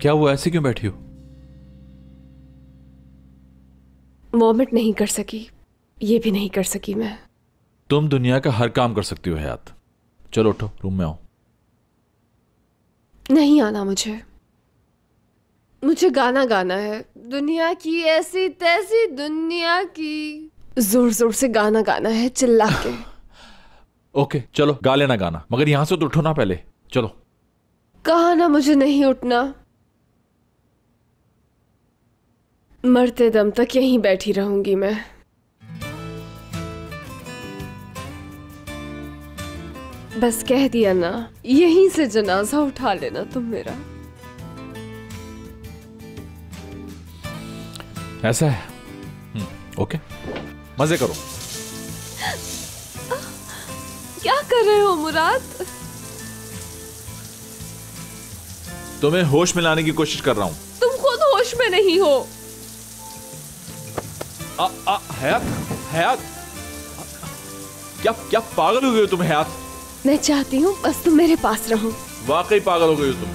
क्या हुआ, ऐसे क्यों बैठी हो? वॉमिट नहीं कर सकी, ये भी नहीं कर सकी मैं। तुम दुनिया का हर काम कर सकती हो हयात। चलो उठो, रूम में आओ। नहीं आना मुझे गाना गाना है। दुनिया की ऐसी तैसी दुनिया की, जोर जोर से गाना गाना है, चिल्ला के। ओके चलो गा लेना गाना, मगर यहां से तो उठो ना पहले। चलो। कहा ना मुझे नहीं उठना। मरते दम तक यहीं बैठी रहूंगी मैं। बस कह दिया ना, यहीं से जनाजा उठा लेना तुम मेरा। ऐसा है? ओके, मजे करो। क्या कर रहे हो मुराद? तुम्हें होश में लाने की कोशिश कर रहा हूं। तुम खुद होश में नहीं हो। हयात, हयात, क्या क्या पागल हो गई हो तुम हयात? मैं चाहती हूँ बस तुम मेरे पास रहो। वाकई पागल हो गई हो तुम।